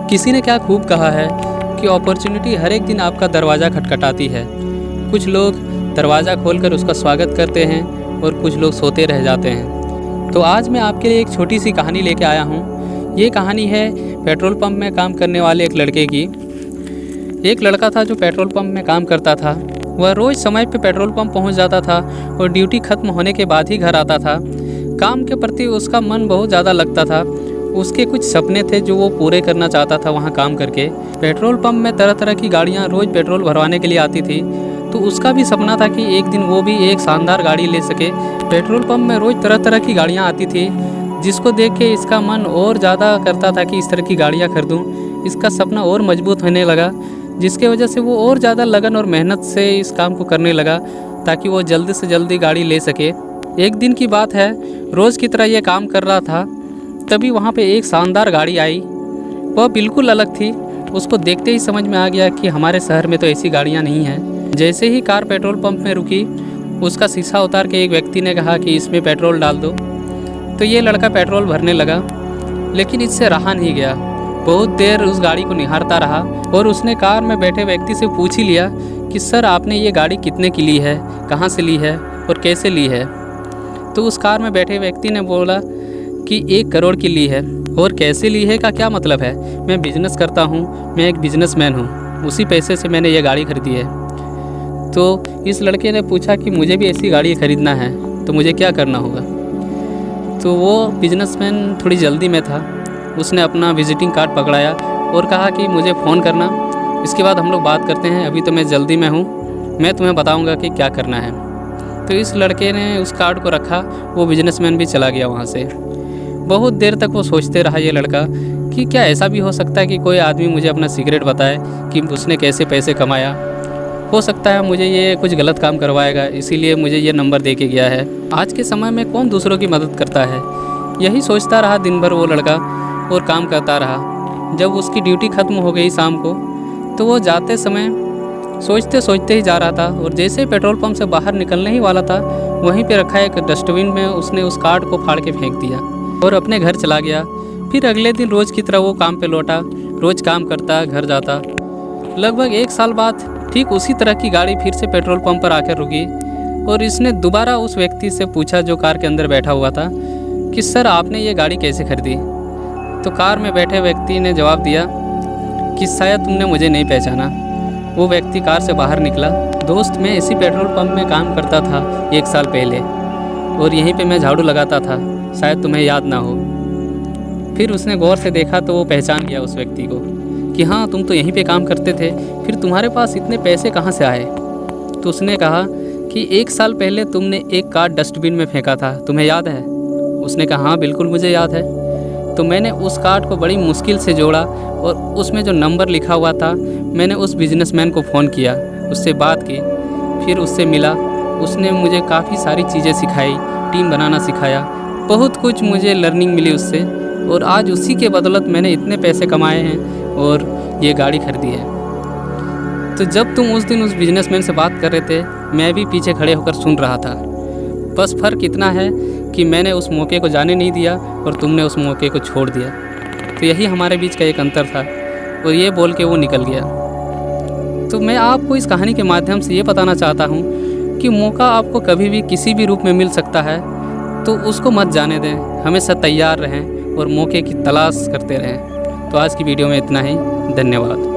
किसी ने क्या खूब कहा है कि अपॉर्चुनिटी हर एक दिन आपका दरवाज़ा खटखटाती है। कुछ लोग दरवाज़ा खोलकर उसका स्वागत करते हैं और कुछ लोग सोते रह जाते हैं। तो आज मैं आपके लिए एक छोटी सी कहानी लेके आया हूँ। ये कहानी है पेट्रोल पंप में काम करने वाले एक लड़के की। एक लड़का था जो पेट्रोल पंप में काम करता था। वह रोज़ समय पे पेट्रोल पंप पहुँच जाता था और ड्यूटी ख़त्म होने के बाद ही घर आता था। काम के प्रति उसका मन बहुत ज़्यादा लगता था। उसके कुछ सपने थे जो वो पूरे करना चाहता था वहाँ काम करके। पेट्रोल पंप में तरह तरह की गाड़ियाँ रोज़ पेट्रोल भरवाने के लिए आती थी, तो उसका भी सपना था कि एक दिन वो भी एक शानदार गाड़ी ले सके। पेट्रोल पंप में रोज़ तरह तरह की गाड़ियाँ आती थी, जिसको देख के इसका मन और ज़्यादा करता था कि इस तरह की गाड़ियाँ खरीदूँ। इसका सपना और मजबूत होने लगा, जिसके वजह से वो और ज़्यादा लगन और मेहनत से इस काम को करने लगा ताकि वो जल्दी से जल्दी गाड़ी ले सके। एक दिन की बात है, रोज़ की तरह ये काम कर रहा था, तभी वहाँ पे एक शानदार गाड़ी आई। वह बिल्कुल अलग थी। उसको देखते ही समझ में आ गया कि हमारे शहर में तो ऐसी गाड़ियाँ नहीं हैं। जैसे ही कार पेट्रोल पंप में रुकी, उसका शीशा उतार के एक व्यक्ति ने कहा कि इसमें पेट्रोल डाल दो। तो ये लड़का पेट्रोल भरने लगा, लेकिन इससे रहा नहीं गया। बहुत देर उस गाड़ी को निहारता रहा और उसने कार में बैठे व्यक्ति से पूछ ही लिया कि सर, आपने ये गाड़ी कितने की ली है, कहाँ से ली है और कैसे ली है। तो उस कार में बैठे व्यक्ति ने बोला कि 1 करोड़ की ली है। और कैसे ली है का क्या मतलब है, मैं बिज़नेस करता हूँ, मैं एक बिजनेसमैन हूँ, उसी पैसे से मैंने ये गाड़ी खरीदी है। तो इस लड़के ने पूछा कि मुझे भी ऐसी गाड़ी खरीदना है, तो मुझे क्या करना होगा। तो वो बिजनेसमैन थोड़ी जल्दी में था। उसने अपना विजिटिंग कार्ड पकड़ाया और कहा कि मुझे फ़ोन करना, इसके बाद हम लोग बात करते हैं, अभी तो मैं जल्दी में हूँ, मैं तुम्हें बताऊँगा कि क्या करना है। तो इस लड़के ने उस कार्ड को रखा, वो बिजनेसमैन भी चला गया वहाँ से। बहुत देर तक वो सोचते रहा ये लड़का कि क्या ऐसा भी हो सकता है कि कोई आदमी मुझे अपना सीक्रेट बताए कि उसने कैसे पैसे कमाया। हो सकता है मुझे ये कुछ गलत काम करवाएगा, इसीलिए मुझे ये नंबर दे के गया है। आज के समय में कौन दूसरों की मदद करता है। यही सोचता रहा दिन भर वो लड़का और काम करता रहा। जब उसकी ड्यूटी ख़त्म हो गई शाम को, तो वो जाते समय सोचते सोचते ही जा रहा था और जैसे ही पेट्रोल पंप से बाहर निकलने ही वाला था, वहीं पे रखा एक डस्टबिन में उसने उस कार्ड को फाड़ के फेंक दिया और अपने घर चला गया। फिर अगले दिन रोज़ की तरह वो काम पे लौटा, रोज़ काम करता, घर जाता। लगभग 1 साल बाद ठीक उसी तरह की गाड़ी फिर से पेट्रोल पंप पर आकर रुकी और इसने दोबारा उस व्यक्ति से पूछा जो कार के अंदर बैठा हुआ था कि सर, आपने ये गाड़ी कैसे खरीदी। तो कार में बैठे व्यक्ति ने जवाब दिया कि शायद तुमने मुझे नहीं पहचाना। वो व्यक्ति कार से बाहर निकला। दोस्त, मैं इसी पेट्रोल पंप में काम करता था 1 साल पहले और यहीं पे मैं झाड़ू लगाता था, शायद तुम्हें याद ना हो। फिर उसने गौर से देखा तो वो पहचान गया उस व्यक्ति को कि हाँ, तुम तो यहीं पे काम करते थे, फिर तुम्हारे पास इतने पैसे कहाँ से आए। तो उसने कहा कि 1 साल पहले तुमने एक कार्ड डस्टबिन में फेंका था, तुम्हें याद है। उसने कहा हाँ बिल्कुल मुझे याद है। तो मैंने उस कार्ड को बड़ी मुश्किल से जोड़ा और उसमें जो नंबर लिखा हुआ था, मैंने उस बिजनेसमैन को फ़ोन किया, उससे बात की, फिर उससे मिला। उसने मुझे काफ़ी सारी चीज़ें सिखाई, टीम बनाना सिखाया, बहुत कुछ मुझे लर्निंग मिली उससे और आज उसी के बदौलत मैंने इतने पैसे कमाए हैं और ये गाड़ी खरीदी है। तो जब तुम उस दिन उस बिजनेसमैन से बात कर रहे थे, मैं भी पीछे खड़े होकर सुन रहा था। बस फ़र्क इतना है कि मैंने उस मौके को जाने नहीं दिया और तुमने उस मौके को छोड़ दिया। तो यही हमारे बीच का एक अंतर था। और ये बोल के वो निकल गया। तो मैं आपको इस कहानी के माध्यम से ये बताना चाहता हूँ कि मौका आपको कभी भी किसी भी रूप में मिल सकता है, तो उसको मत जाने दें, हमेशा तैयार रहें और मौके की तलाश करते रहें। तो आज की वीडियो में इतना ही। धन्यवाद।